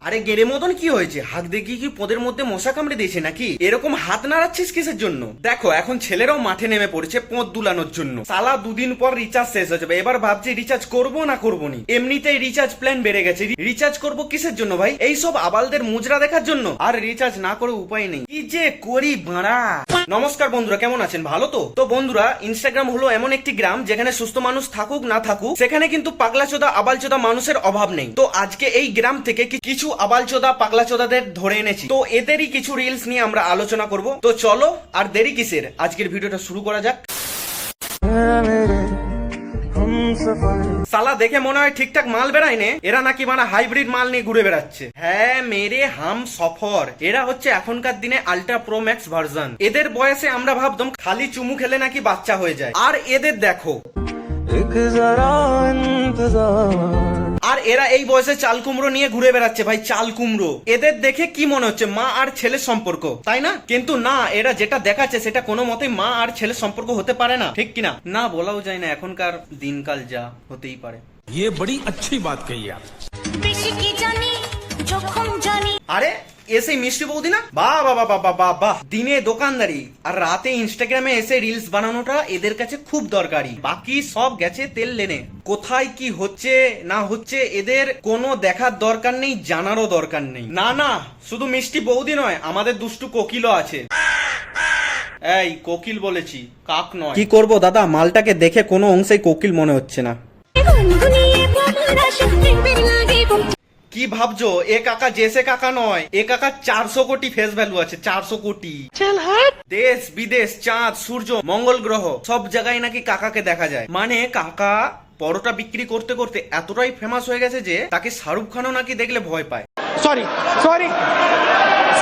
আরে গেরে মতন কি হয়েছে? হাত দেখি কি পদের মধ্যে মশা কামড়ে দিয়েছে নাকি? এরকম হাত নাড়াচ্ছিস কিসের জন্য? দেখো এখন ছেলেরাও মাঠে নেমে পড়েছে পদ দুলানোর জন্য। সালা দুদিন পর রিচার্জ শেষ হয়ে যাবে, এবার ভাবছি রিচার্জ করবো না করবো নি। এমনিতেই রিচার্জ প্ল্যান বেড়ে গেছে, রিচার্জ করবো কিসের জন্য ভাই? এই সব আবালদের মুজরা দেখার জন্য? আর রিচার্জ না করে উপায় নেই, কি যে করি বাড়া। নমস্কার বন্ধুরা, কেমন আছেন? ভালো তো? তো বন্ধুরা, ইনস্টাগ্রাম হলো এমন একটি গ্রাম যেখানে সুস্থ মানুষ থাকুক না থাকুক সেখানে কিন্তু পাগলাচোদা আবালচোদা মানুষের অভাব নেই। তো আজকে এই গ্রাম থেকে কিছু আবালচোদা পাগলাচোদাদের ধরে এনেছি, তো এদেরই কিছু রিলস নিয়ে আমরা আলোচনা করব। তো চলো আর দেরি কিসের, আজকের ভিডিওটা শুরু করা যাক। সালা দেখে মনে হয় ঠিকঠাক মাল বেড়ায় নে, এরা নাকি মানে হাইব্রিড মাল নিয়ে ঘুরে বেড়াচ্ছে। হ্যাঁ মেরে হাম সফর, এরা হচ্ছে এখনকার দিনে আল্ট্রা প্রো ম্যাক্স ভার্সন। এদের বয়সে আমরা ভাবতাম খালি চুমু খেলে নাকি বাচ্চা হয়ে যায়, আর এদের দেখো। আর এরা এই বয়সে চাল কুমড়ো নিয়ে ঘুরে বেড়াচ্ছে ভাই, চাল কুমড়ো। এদের দেখে কি মনে হচ্ছে মা আর ছেলের সম্পর্ক, তাই না? কিন্তু না, এরা যেটা দেখাচ্ছে সেটা কোনো মতেই মা আর ছেলের সম্পর্ক হতে পারে না, ঠিক কিনা? না বলাও যায় না, এখনকার দিনকাল যা, হতেই পারে। ये बड़ी अच्छी बात कही आप। আরে এসে মিষ্টি বৌদি না? বাহ বাহ বাহ বাহ বাহ বাহ। দিনে দোকানদারি আর রাতে ইনস্টাগ্রামে এসে রিলস বানানোটা এদের কাছে খুব দরকারি, বাকি সব গেছে তেল লেনে। কোথায় কি হচ্ছে না হচ্ছে এদের কোনো দেখার দরকার নেই, জানারও দরকার নেই। না না, শুধু মিষ্টি বৌদি নয়, আমাদের দুষ্টু কোকিলও আছে। এই কোকিল বলেছি, কাক নয়। কি করব দাদা, মালটাকে দেখে কোনো অংশেই কোকিল মনে হচ্ছে না। কি ভাবছো? এ কাকা জেসে কাকা নয়, এ কাকা 400 কোটি ফেস ভ্যালু আছে, 400 কোটি। দেশ বিদেশ, চাঁদ সূর্য মঙ্গল গ্রহ সব জায়গায় নাকি কাকাকে দেখা যায়। মানে কাকা পরোটা বিক্রি করতে করতে এতটাই ফেমাস হয়ে গেছে যে তাকে শাহরুখ খানও নাকি দেখলে ভয় পায়। Sorry sorry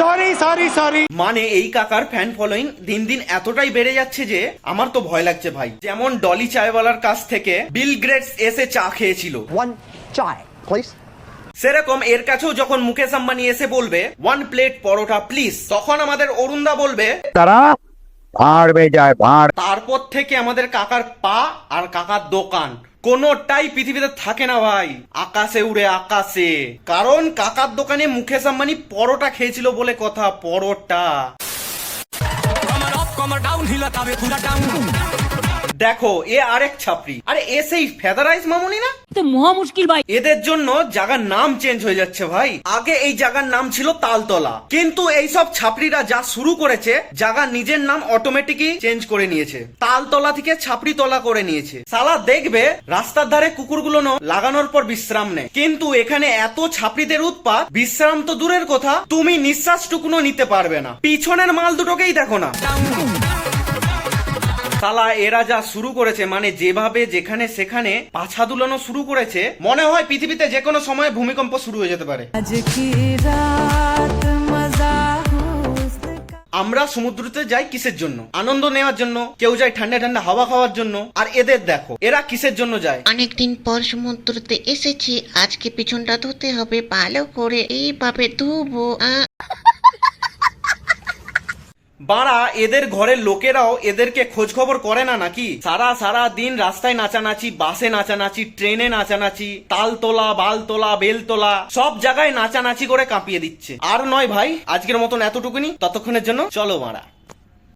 sorry sorry sorry. মানে এই কাকার ফ্যান ফলোইং দিন দিন এতটাই বেড়ে যাচ্ছে যে আমার তো ভয় লাগছে ভাই। যেমন ডলি চায়ওয়ালার কাছ থেকে বিল গেটস এসে চা খেয়েছিল, One chai, please. সেরকম এর কাছেও যখন মুকেশ আম্বানি এসে বলবে 1 প্লেট পরোটা প্লিজ, তখন আমাদের অরুণদা বলবে তারা ভাড় বে যায় ভাড়। তারপর থেকে আমাদের কাকার পা আর কাকার দোকান কোনোটাই পৃথিবীতে থাকে না ভাই, আকাশে উড়ে আকাশে। কারণ কাকার দোকানে মুকেশ আম্বানি পরোটা খেয়েছিল বলে কথা, পরোটা। দেখো এ আরেক ছাপরি, আরে এ সেই ফেদারাইজ মামুনি না? তো মহা মুশকিল ভাই। এদের জন্য জায়গার নাম চেঞ্জ হয়ে যাচ্ছে ভাই। আগে এই জায়গার নাম ছিল তালতলা, কিন্তু এই সব ছাপড়িরা যা শুরু করেছে জায়গার নিজের নাম অটোমেটিকই চেঞ্জ করে নিয়েছে, তালতলা থেকে ছাপড়ি তলা করে নিয়েছে। সালা দেখবে রাস্তার ধারে কুকুরগুলো লাগানোর পর বিশ্রাম নেয়, কিন্তু এখানে এত ছাপড়িদের উৎপাত, বিশ্রাম তো দূরের কথা, তুমি নিঃশ্বাসটুকুনো নিতে পারবে না। পিছনের মাল দুটোকেই দেখো না। সালা এরা যা শুরু করেছে, মানে যেভাবে যেখানে সেখানে পাছা দুলানো শুরু করেছে, মনে হয় পৃথিবীতে যে কোনো সময় ভূমিকম্প শুরু হয়ে যেতে পারে। আমরা সমুদ্রতে যাই কিসের জন্য? আনন্দ নেওয়ার জন্য। কেউ যায় ঠান্ডা ঠান্ডা হাওয়া খাওয়ার জন্য। আর এদের দেখো এরা কিসের জন্য যায়? অনেকদিন পর সমুদ্রতে এসেছি, আজকে পিছনটা ধুতে হবে ভালো করে, এইভাবে ধুবো। বাড়া এদের ঘরের লোকেরাও এদেরকে খোঁজ খবর করে না নাকি? সারা সারা দিন রাস্তায় নাচানাচি, বাসে নাচানাচি, ট্রেনে নাচানাচি, তালতলা বালতলা বেলতলা সব জায়গায় নাচানাচি করে কাঁপিয়ে দিচ্ছে। আর নয় ভাই, আজকের মতন এতটুকুনি, ততক্ষণের জন্য চলো বাড়া।